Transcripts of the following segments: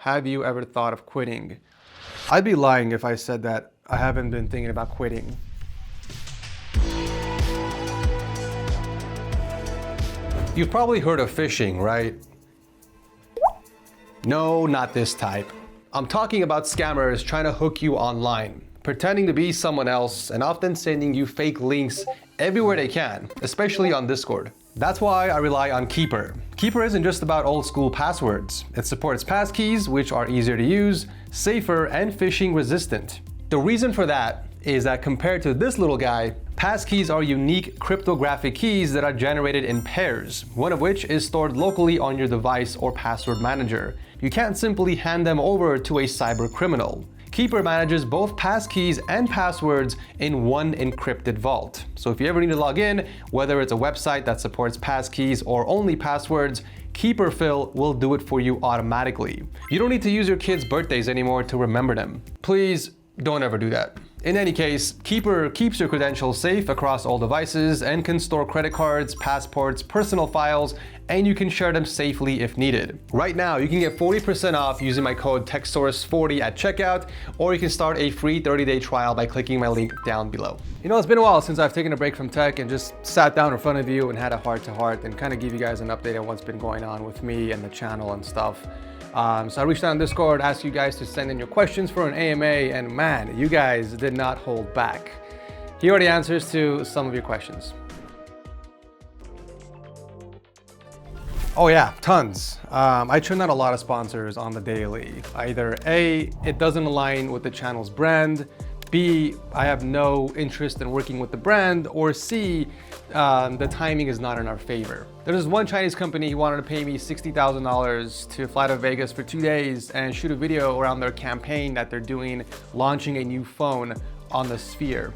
Have you ever thought of quitting? I'd be lying if I said that I haven't been thinking about quitting. You've probably heard of phishing, right? No, not this type. I'm talking about scammers trying to hook you online, pretending to be someone else and often sending you fake links everywhere they can, especially on Discord. That's why I rely on Keeper. Keeper isn't just about old school passwords. It supports passkeys, which are easier to use, safer, and phishing resistant. The reason for that is that compared to this little guy, passkeys are unique cryptographic keys that are generated in pairs, one of which is stored locally on your device or password manager. You can't simply hand them over to a cyber criminal. Keeper manages both passkeys and passwords in one encrypted vault. So if you ever need to log in, whether it's a website that supports passkeys or only passwords, Keeper Fill will do it for you automatically. You don't need to use your kids' birthdays anymore to remember them. Please don't ever do that. In any case, Keeper keeps your credentials safe across all devices and can store credit cards, passports, personal files, and you can share them safely if needed. Right now, you can get 40% off using my code TechSource40 at checkout, or you can start a free 30-day trial by clicking my link down below. You know, it's been a while since I've taken a break from tech and just sat down in front of you and had a heart-to-heart and kind of give you guys an update on what's been going on with me and the channel and stuff. So I reached out on Discord, asked you guys to send in your questions for an AMA, and man, you guys did not hold back. Here are the answers to some of your questions. Oh yeah, tons. I turned out a lot of sponsors on the daily. Either A, it doesn't align with the channel's brand, B, I have no interest in working with the brand, or C, the timing is not in our favor. There's one Chinese company who wanted to pay me $60,000 to fly to Vegas for 2 days and shoot a video around their campaign that they're doing, launching a new phone on the Sphere.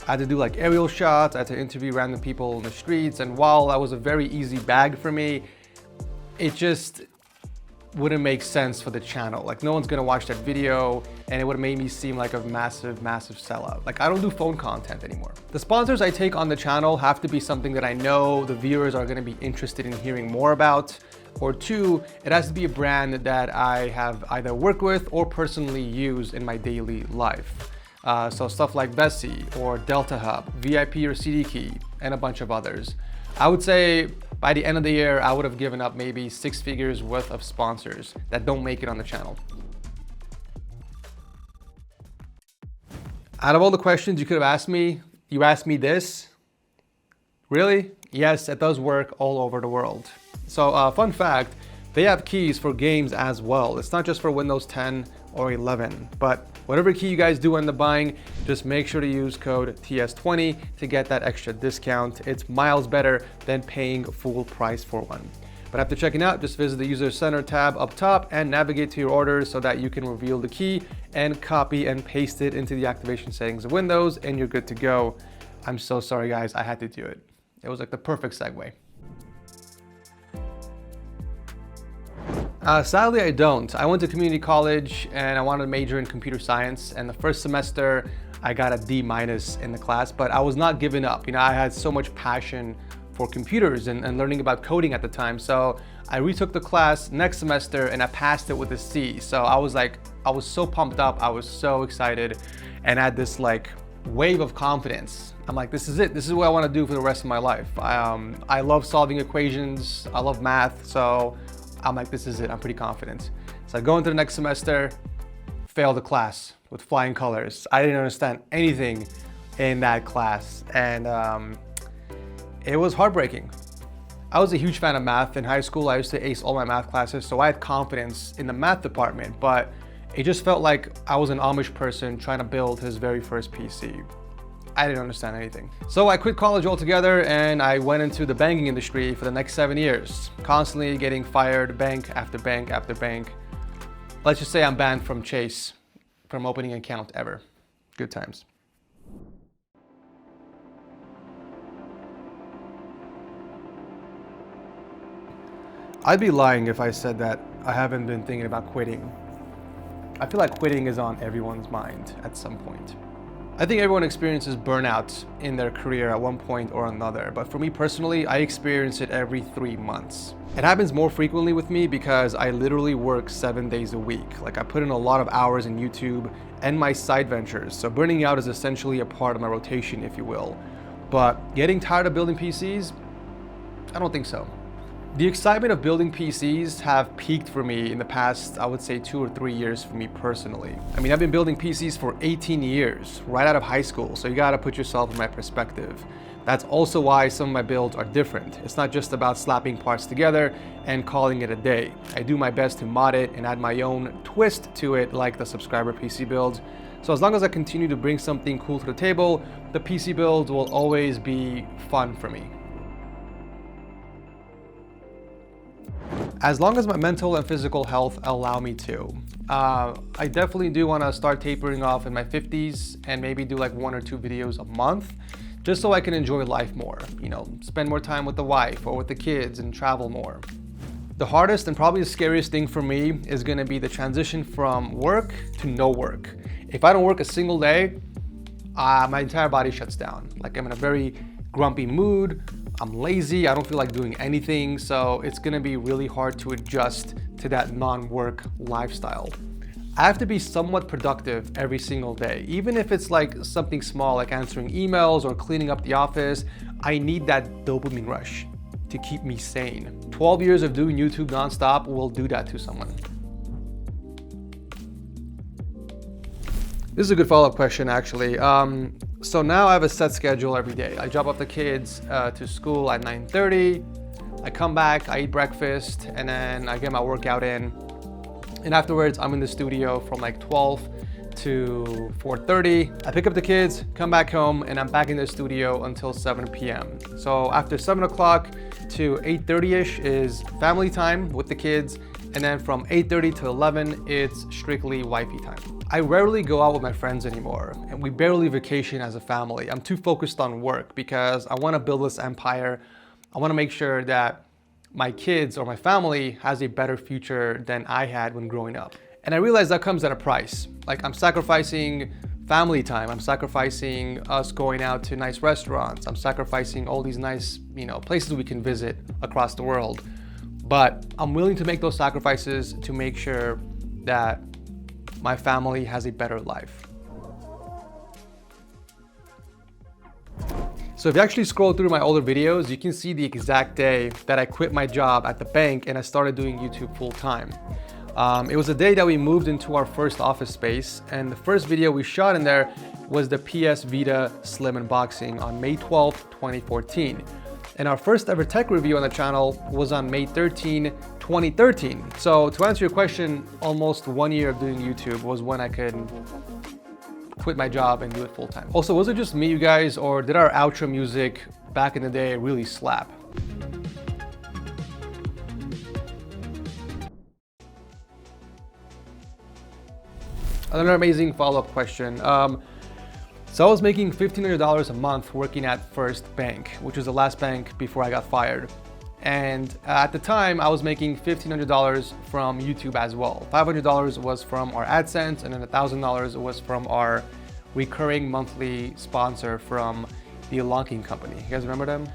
I had to do like aerial shots, I had to interview random people in the streets, and while that was a very easy bag for me, it just wouldn't make sense for the channel. Like, no one's gonna watch that video, and it would have made me seem like a massive sellout. Like, I don't do phone content anymore. The sponsors I take on the channel have to be something that I know the viewers are gonna be interested in hearing more about, or two, it has to be a brand that I have either worked with or personally used in my daily life. So stuff like Vessi or Delta Hub, VIPURCDKEY, and a bunch of others. I would say by the end of the year, I would have given up maybe 6 figures worth of sponsors that don't make it on the channel. Out of all the questions you could have asked me, you asked me this? Really? Yes, it does work all over the world. So fun fact, they have keys for games as well. It's not just for Windows 10 or 11, but whatever key you guys do end up buying, just make sure to use code TS20 to get that extra discount. It's miles better than paying full price for one. But after checking out, just visit the User Center tab up top and navigate to your orders so that you can reveal the key and copy and paste it into the activation settings of Windows, and you're good to go. I'm so sorry guys, I had to do it. It was like the perfect segue. Sadly, I don't. I went to community college and I wanted to major in computer science, and the first semester I got a D- in the class, but I was not giving up. You know, I had so much passion for computers and learning about coding at the time. So I retook the class next semester and I passed it with a C. So I was so pumped up, I was so excited, and I had this like wave of confidence. I'm like, this is it. This is what I want to do for the rest of my life. I love solving equations. I love math. So I'm like, this is it. I'm pretty confident. So I go into the next semester, fail the class with flying colors. I didn't understand anything in that class, and it was heartbreaking. I was a huge fan of math. In high school, I used to ace all my math classes, so I had confidence in the math department, but it just felt like I was an Amish person trying to build his very first PC. I didn't understand anything. So I quit college altogether and I went into the banking industry for the next 7 years, constantly getting fired, bank after bank after bank. Let's just say I'm banned from Chase from opening an account ever. Good times. I'd be lying if I said that I haven't been thinking about quitting. I feel like quitting is on everyone's mind at some point. I think everyone experiences burnout in their career at one point or another, but for me personally, I experience it every 3 months. It happens more frequently with me because I literally work 7 days a week. Like I put in a lot of hours in YouTube and my side ventures, so burning out is essentially a part of my rotation, if you will. But getting tired of building PCs? I don't think so. The excitement of building PCs have peaked for me in the past, I would say 2 or 3 years for me personally. I mean, I've been building PCs for 18 years, right out of high school, so you gotta put yourself in my perspective. That's also why some of my builds are different. It's not just about slapping parts together and calling it a day. I do my best to mod it and add my own twist to it, like the subscriber PC builds. So as long as I continue to bring something cool to the table, the PC builds will always be fun for me. As long as my mental and physical health allow me to. I definitely do want to start tapering off in my 50s and maybe do like 1 or 2 videos a month, just so I can enjoy life more, you know, spend more time with the wife or with the kids and travel more. The hardest and probably the scariest thing for me is going to be the transition from work to no work. If I don't work a single day, my entire body shuts down. Like I'm in a very grumpy mood. I'm lazy, I don't feel like doing anything, so it's gonna be really hard to adjust to that non-work lifestyle. I have to be somewhat productive every single day. Even if it's like something small like answering emails or cleaning up the office, I need that dopamine rush to keep me sane. 12 years of doing YouTube nonstop will do that to someone. This is a good follow-up question actually. So now I have a set schedule every day. I drop off the kids to school at 9:30. I come back, I eat breakfast, and then I get my workout in. And afterwards, I'm in the studio from like 12 to 4:30. I pick up the kids, come back home, and I'm back in the studio until 7 p.m. So after 7 o'clock to 8:30ish is family time with the kids. And then from 8:30 to 11, it's strictly wifey time. I rarely go out with my friends anymore, and we barely vacation as a family. I'm too focused on work because I want to build this empire. I want to make sure that my kids or my family has a better future than I had when growing up. And I realize that comes at a price. Like I'm sacrificing family time. I'm sacrificing us going out to nice restaurants. I'm sacrificing all these nice, places we can visit across the world. But I'm willing to make those sacrifices to make sure that my family has a better life. So if you actually scroll through my older videos, you can see the exact day that I quit my job at the bank and I started doing YouTube full time. It was the day that we moved into our first office space, and the first video we shot in there was the PS Vita Slim unboxing on May 12th, 2014. And our first ever tech review on the channel was on May 13, 2013. So to answer your question, almost 1 year of doing YouTube was when I could quit my job and do it full time. Also, was it just me, you guys, or did our outro music back in the day really slap? Another amazing follow-up question. So I was making $1,500 a month working at First Bank, which was the last bank before I got fired. And at the time, I was making $1,500 from YouTube as well. $500 was from our AdSense, and then $1,000 was from our recurring monthly sponsor from the Elonking company. You guys remember them?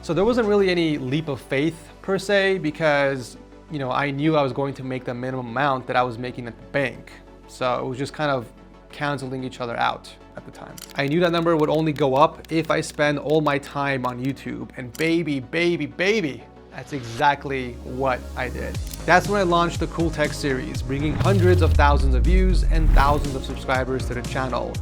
So there wasn't really any leap of faith per se, because I knew I was going to make the minimum amount that I was making at the bank. So it was just kind of canceling each other out at the time. I knew that number would only go up if I spend all my time on YouTube, and baby, that's exactly what I did. That's when I launched the Cool Tech series, bringing hundreds of thousands of views and thousands of subscribers to the channel.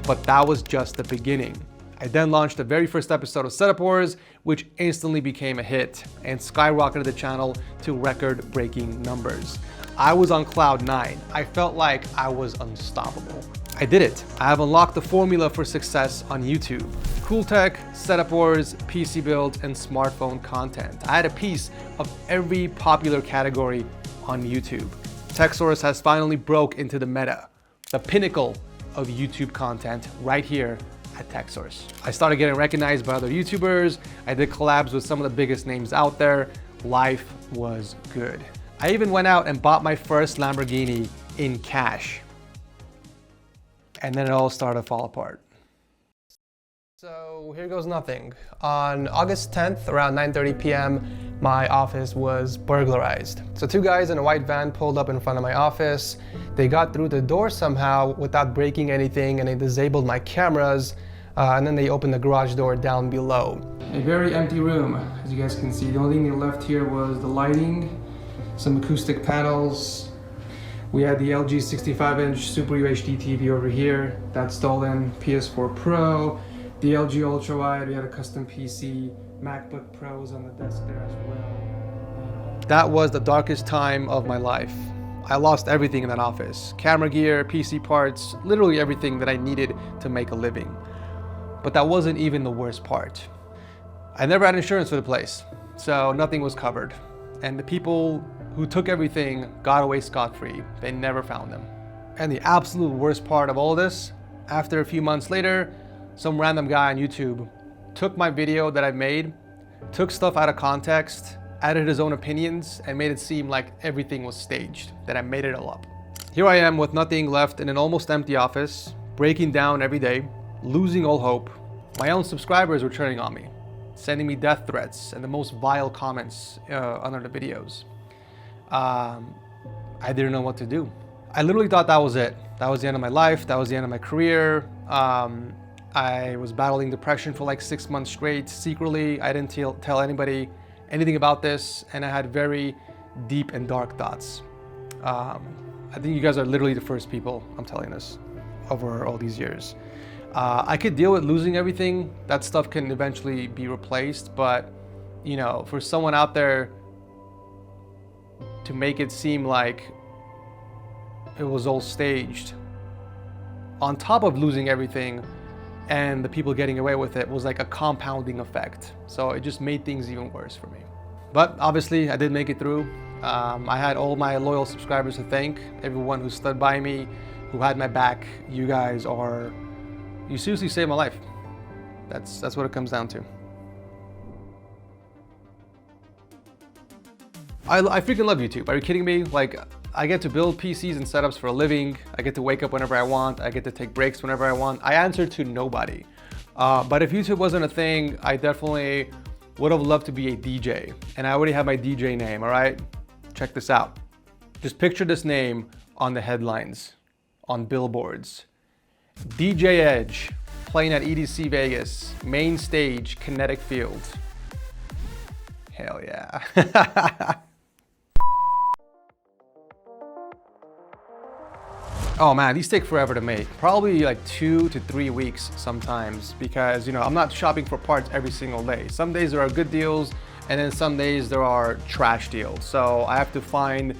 But that was just the beginning. I then launched the very first episode of Setup Wars, which instantly became a hit and skyrocketed the channel to record-breaking numbers. I was on cloud 9. I felt like I was unstoppable. I did it. I have unlocked the formula for success on YouTube. Cool Tech, Setup Wars, PC builds, and smartphone content. I had a piece of every popular category on YouTube. TechSource has finally broke into the meta, the pinnacle of YouTube content right here at TechSource. I started getting recognized by other YouTubers. I did collabs with some of the biggest names out there. Life was good. I even went out and bought my first Lamborghini in cash. And then it all started to fall apart. So here goes nothing. On August 10th, around 9:30 p.m., my office was burglarized. So two guys in a white van pulled up in front of my office. They got through the door somehow without breaking anything, and they disabled my cameras, and then they opened the garage door down below. A very empty room, as you guys can see. The only thing they left here was the lighting, some acoustic panels. We had the LG 65-inch Super UHD TV over here. That's stolen. PS4 Pro. The LG ultra-wide, we had a custom PC, MacBook Pros on the desk there as well. That was the darkest time of my life. I lost everything in that office. Camera gear, PC parts, literally everything that I needed to make a living. But that wasn't even the worst part. I never had insurance for the place, so nothing was covered. And the people who took everything got away scot-free. They never found them. And the absolute worst part of all this, after a few months later, some random guy on YouTube took my video that I made, took stuff out of context, added his own opinions, and made it seem like everything was staged, that I made it all up. Here I am with nothing left in an almost empty office, breaking down every day, losing all hope. My own subscribers were turning on me, sending me death threats and the most vile comments under the videos. I didn't know what to do. I literally thought that was it. That was the end of my life. That was the end of my career. I was battling depression for like 6 months straight, secretly. I didn't tell anybody anything about this, and I had very deep and dark thoughts. I think you guys are literally the first people I'm telling this over all these years. I could deal with losing everything. That stuff can eventually be replaced, but you know, for someone out there to make it seem like it was all staged, on top of losing everything and the people getting away with it, was like a compounding effect. So it just made things even worse for me. But obviously I did make it through. I had all my loyal subscribers to thank, everyone who stood by me, who had my back. You guys are, you seriously saved my life. That's what it comes down to. I freaking love YouTube. Are you kidding me? Like, I get to build PCs and setups for a living. I get to wake up whenever I want. I get to take breaks whenever I want. I answer to nobody. But if YouTube wasn't a thing, I definitely would have loved to be a DJ. And I already have my DJ name, all right? Check this out. Just picture this name on the headlines, on billboards. DJ Edge, playing at EDC Vegas, main stage, Kinetic Field. Hell yeah. Oh man, these take forever to make. Probably like 2 to 3 weeks sometimes, because you know, I'm not shopping for parts every single day. Some days there are good deals, and then some days there are trash deals. So I have to find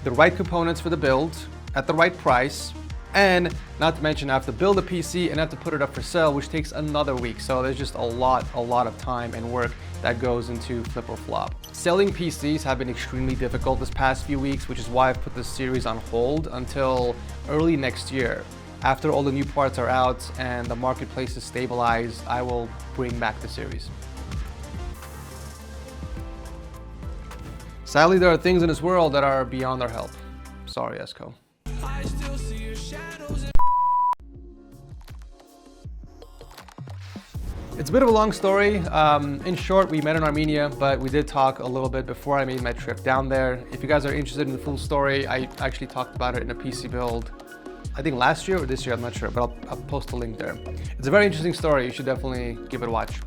the right components for the build at the right price, and not to mention I have to build a PC and I have to put it up for sale, which takes another week. So there's just a lot of time and work that goes into flip or flop. Selling PCs have been extremely difficult this past few weeks, which is why I've put this series on hold until early next year. After all the new parts are out and the marketplace is stabilized, I will bring back the series. Sadly, there are things in this world that are beyond our help. Sorry, Esco. It's a bit of a long story. In short, we met in Armenia, but we did talk a little bit before I made my trip down there. If you guys are interested in the full story, I actually talked about it in a PC build, I think last year or this year, I'm not sure, but I'll post a link there. It's a very interesting story. You should definitely give it a watch.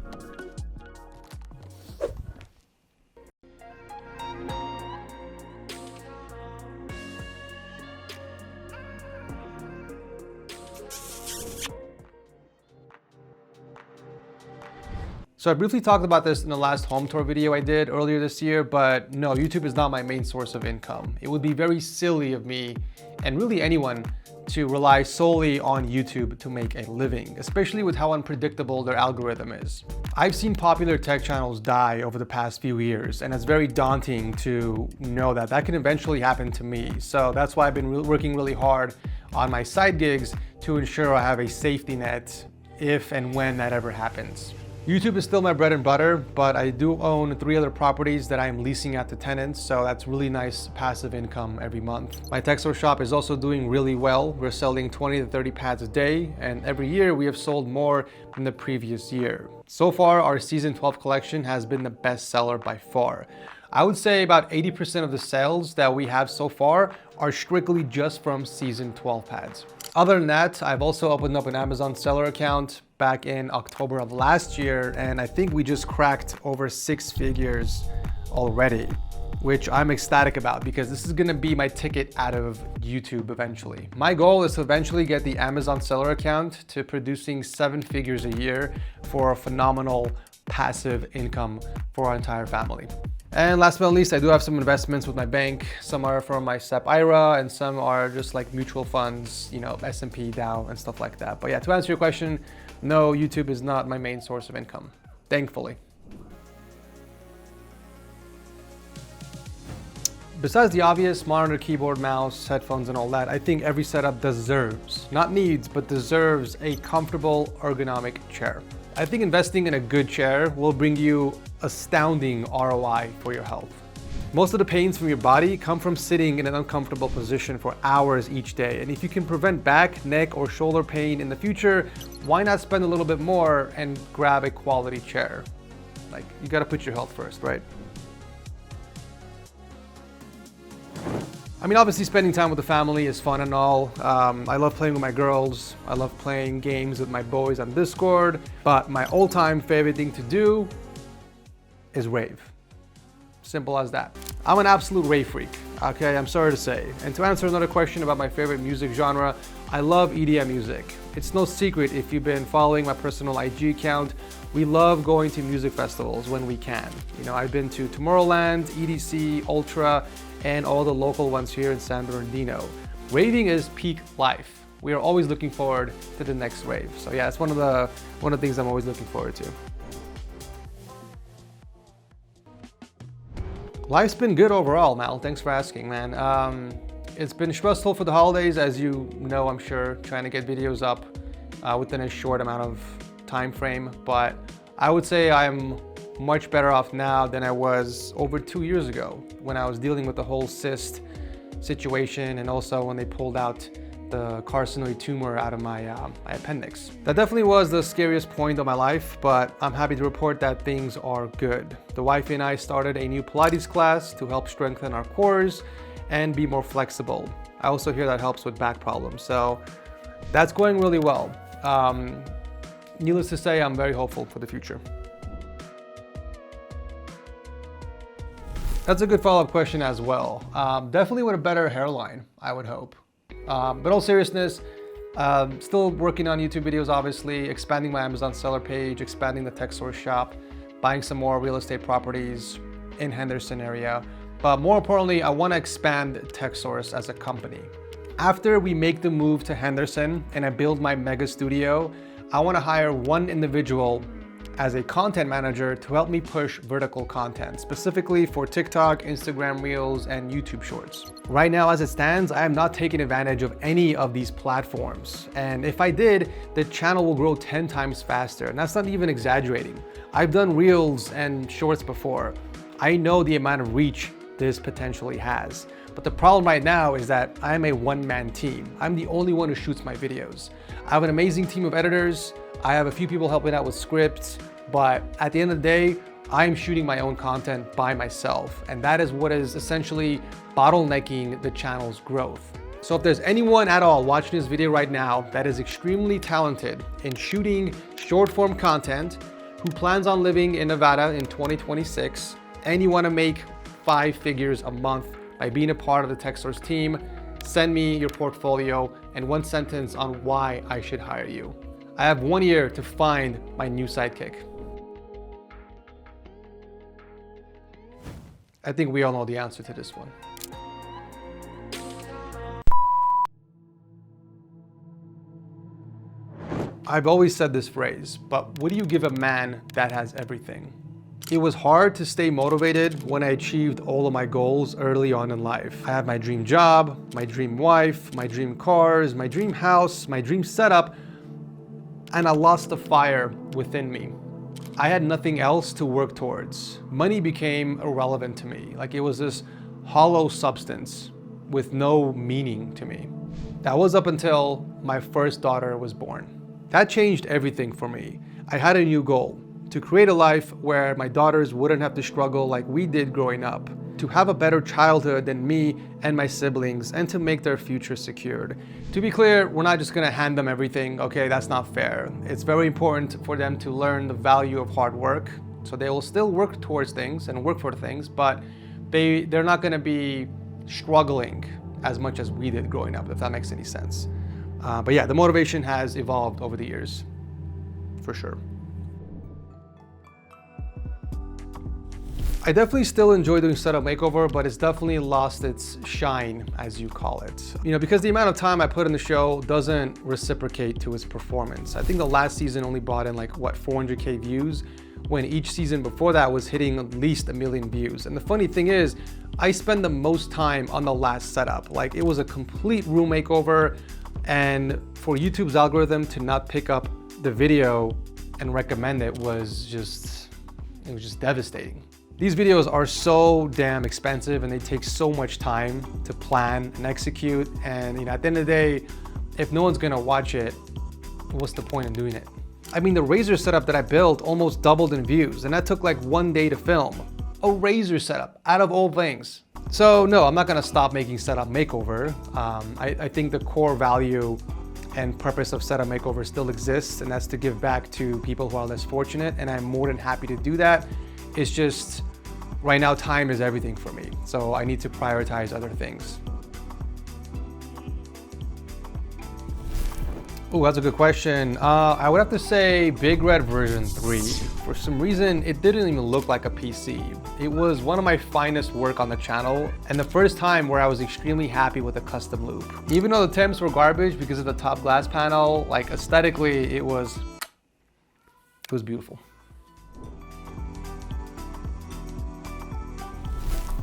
So I briefly talked about this in the last home tour video I did earlier this year, but no, YouTube is not my main source of income. It would be very silly of me, and really anyone, to rely solely on YouTube to make a living, especially with how unpredictable their algorithm is. I've seen popular tech channels die over the past few years, and it's very daunting to know that that can eventually happen to me. So that's why I've been working really hard on my side gigs to ensure I have a safety net if and when that ever happens. YouTube is still my bread and butter, but I do own 3 other properties that I'm leasing out to tenants, so that's really nice passive income every month. My TechSource shop is also doing really well. We're selling 20 to 30 pads a day, and every year we have sold more than the previous year. So far, our season 12 collection has been the best seller by far. I would say about 80% of the sales that we have so far are strictly just from season 12 pads. Other than that, I've also opened up an Amazon seller account back in October of last year, and I think we just cracked over 6 figures already, which I'm ecstatic about because this is gonna be my ticket out of YouTube eventually. My goal is to eventually get the Amazon seller account to producing 7 figures a year for a phenomenal passive income for our entire family. And last but not least, I do have some investments with my bank. Some are from my SEP IRA and some are just like mutual funds, you know, S&P, Dow and stuff like that. But yeah, to answer your question, no, YouTube is not my main source of income, thankfully. Besides the obvious monitor, keyboard, mouse, headphones and all that, I think every setup deserves, not needs, but deserves a comfortable ergonomic chair. I think investing in a good chair will bring you astounding ROI for your health. Most of the pains from your body come from sitting in an uncomfortable position for hours each day. And if you can prevent back, neck, or shoulder pain in the future, why not spend a little bit more and grab a quality chair? Like, you gotta put your health first, right? I mean, obviously spending time with the family is fun and all. I love playing with my girls. I love playing games with my boys on Discord. But my all-time favorite thing to do is rave. Simple as that. I'm an absolute rave freak, okay? I'm sorry to say. And to answer another question about my favorite music genre, I love EDM music. It's no secret if you've been following my personal IG account, we love going to music festivals when we can. You know, I've been to Tomorrowland, EDC, Ultra, and all the local ones here in San Bernardino. Raving is peak life. We are always looking forward to the next rave. So yeah, it's one of the things I'm always looking forward to. Life's been good overall, Mal. Thanks for asking, man. It's been stressful for the holidays, as you know, I'm sure, trying to get videos up within a short amount of time frame. But I would say I'm much better off now than I was over 2 years ago when I was dealing with the whole cyst situation and also when they pulled out the carcinoid tumor out of my appendix. That definitely was the scariest point of my life, but I'm happy to report that things are good. The Wifey and I started a new Pilates class to help strengthen our cores and be more flexible. I also hear that helps with back problems, so that's going really well. Needless to say, I'm very hopeful for the future. That's a good follow-up question as well. Definitely with a better hairline, I would hope. But all seriousness, still working on YouTube videos, obviously, expanding my Amazon seller page, expanding the TechSource shop, buying some more real estate properties in Henderson area. But more importantly, I want to expand TechSource as a company. After we make the move to Henderson and I build my mega studio, I want to hire one individual as a content manager to help me push vertical content, specifically for TikTok, Instagram Reels, and YouTube Shorts. Right now, as it stands, I am not taking advantage of any of these platforms. And if I did, the channel will grow 10 times faster. And that's not even exaggerating. I've done Reels and Shorts before. I know the amount of reach this potentially has. But the problem right now is that I'm a one-man team. I'm the only one who shoots my videos. I have an amazing team of editors. I have a few people helping out with scripts, but at the end of the day, I'm shooting my own content by myself. And that is what is essentially bottlenecking the channel's growth. So if there's anyone at all watching this video right now that is extremely talented in shooting short form content, who plans on living in Nevada in 2026, and you wanna make 5 figures a month by being a part of the TechSource team, send me your portfolio and 1 sentence on why I should hire you. I have 1 year to find my new sidekick. I think we all know the answer to this one. I've always said this phrase, but what do you give a man that has everything? It was hard to stay motivated when I achieved all of my goals early on in life. I had my dream job, my dream wife, my dream cars, my dream house, my dream setup, and I lost the fire within me. I had nothing else to work towards. Money became irrelevant to me. Like it was this hollow substance with no meaning to me. That was up until my first daughter was born. That changed everything for me. I had a new goal, to create a life where my daughters wouldn't have to struggle like we did growing up, to have a better childhood than me and my siblings, and to make their future secured. To be clear, we're not just gonna hand them everything, okay? That's not fair. It's very important for them to learn the value of hard work, so they will still work towards things and work for things, but they're not gonna be struggling as much as we did growing up, if that makes any sense. But yeah, the motivation has evolved over the years, for sure. I definitely still enjoy doing setup makeover, but it's definitely lost its shine, as you call it. You know, because the amount of time I put in the show doesn't reciprocate to its performance. I think the last season only brought in like, what, 400K views, when each season before that was hitting at least 1 million views. And the funny thing is, I spend the most time on the last setup. Like it was a complete room makeover, and for YouTube's algorithm to not pick up the video and recommend it was just devastating. These videos are so damn expensive and they take so much time to plan and execute. And you know, at the end of the day, if no one's gonna watch it, what's the point in doing it? I mean, the razor setup that I built almost doubled in views, and that took like 1 day to film. A razor setup, out of all things. So no, I'm not gonna stop making setup makeover. I think the core value and purpose of setup makeover still exists, and that's to give back to people who are less fortunate, and I'm more than happy to do that. It's just, right now time is everything for me, so I need to prioritize other things. Oh, that's a good question. I would have to say Big Red version 3. For some reason, it didn't even look like a PC. It was one of my finest work on the channel, and the first time where I was extremely happy with the custom loop. Even though the temps were garbage because of the top glass panel, like aesthetically, it was beautiful.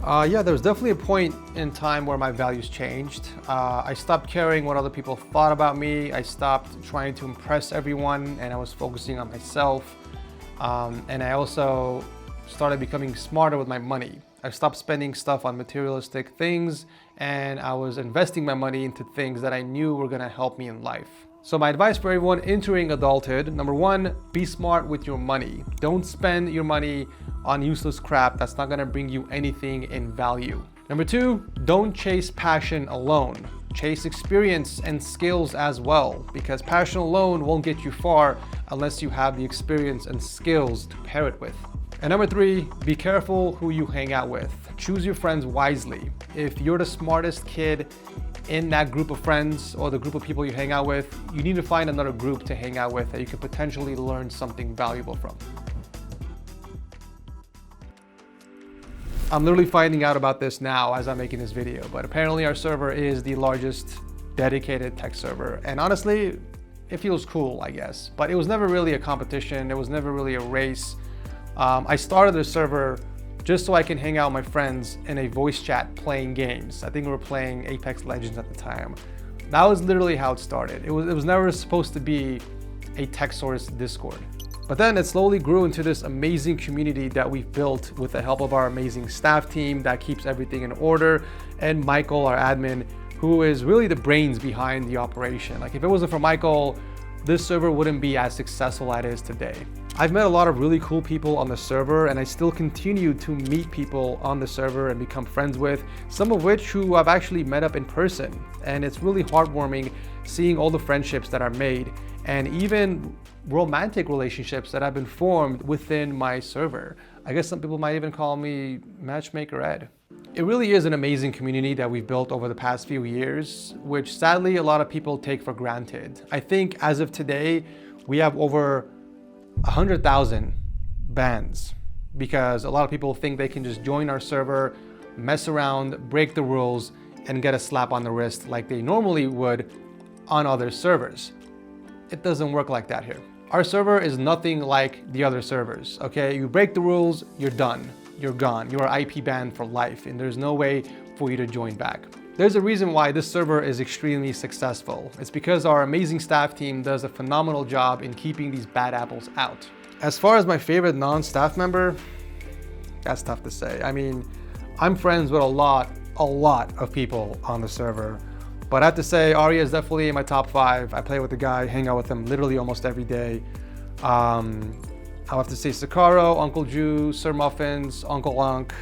Yeah, there was definitely a point in time where my values changed. I stopped caring what other people thought about me. I stopped trying to impress everyone, and I was focusing on myself. And I also started becoming smarter with my money. I stopped spending stuff on materialistic things, and I was investing my money into things that I knew were gonna help me in life. So my advice for everyone entering adulthood, number one, be smart with your money. Don't spend your money on useless crap that's not gonna bring you anything in value. Number two, don't chase passion alone. Chase experience and skills as well, because passion alone won't get you far unless you have the experience and skills to pair it with. And number three, be careful who you hang out with. Choose your friends wisely. If you're the smartest kid in that group of friends or the group of people you hang out with, you need to find another group to hang out with that you can potentially learn something valuable from. I'm literally finding out about this now as I'm making this video, but apparently our server is the largest dedicated tech server. And honestly, it feels cool, I guess, but it was never really a competition. It was never really a race. I started the server just so I can hang out with my friends in a voice chat playing games. I think we were playing Apex Legends at the time. That was literally how it started. It was never supposed to be a TechSource Discord. But then it slowly grew into this amazing community that we've built with the help of our amazing staff team that keeps everything in order, and Michael, our admin, who is really the brains behind the operation. Like if it wasn't for Michael, this server wouldn't be as successful as it is today. I've met a lot of really cool people on the server, and I still continue to meet people on the server and become friends with, some of which who I've actually met up in person. And it's really heartwarming seeing all the friendships that are made, and even romantic relationships that have been formed within my server. I guess some people might even call me Matchmaker Ed. It really is an amazing community that we've built over the past few years, which sadly a lot of people take for granted. I think as of today, we have over 100,000 bans because a lot of people think they can just join our server, mess around, break the rules, and get a slap on the wrist like they normally would on other servers. It doesn't work like that here. Our server is nothing like the other servers, okay? You break the rules, you're done. You're gone. You are IP banned for life, and there's no way for you to join back. There's a reason why this server is extremely successful. It's because our amazing staff team does a phenomenal job in keeping these bad apples out. As far as my favorite non-staff member, that's tough to say. I mean, I'm friends with a lot of people on the server, but I have to say Arya is definitely in my top 5. I play with the guy, hang out with him literally almost every day. I'll have to say Sakaro, Uncle Jew, Sir Muffins, Uncle Unk,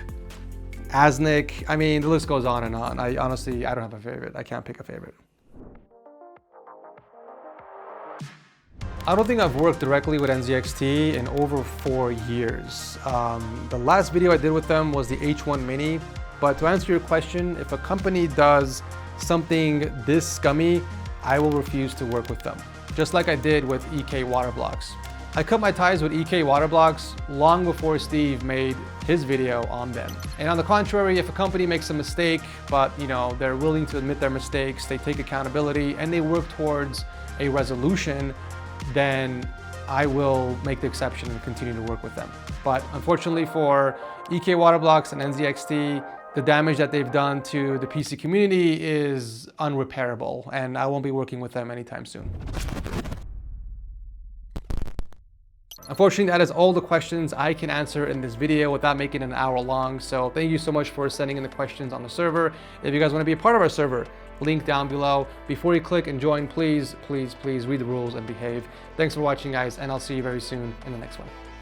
Asnik. I mean, the list goes on and on. I honestly don't have a favorite. I can't pick a favorite. I don't think I've worked directly with NZXT in over 4 years. The last video I did with them was the H1 Mini, but to answer your question, if a company does something this scummy, I will refuse to work with them, just like I did with EK Water Blocks. I cut my ties with EK Water Blocks long before Steve made his video on them. And on the contrary, if a company makes a mistake, but they're willing to admit their mistakes, they take accountability, and they work towards a resolution, then I will make the exception and continue to work with them. But unfortunately for EK Water Blocks and NZXT, the damage that they've done to the PC community is unrepairable, and I won't be working with them anytime soon. Unfortunately, that is all the questions I can answer in this video without making it an hour long. So thank you so much for sending in the questions on the server. If you guys want to be a part of our server, link down below. Before you click and join, please read the rules and behave. Thanks for watching, guys, and I'll see you very soon in the next one.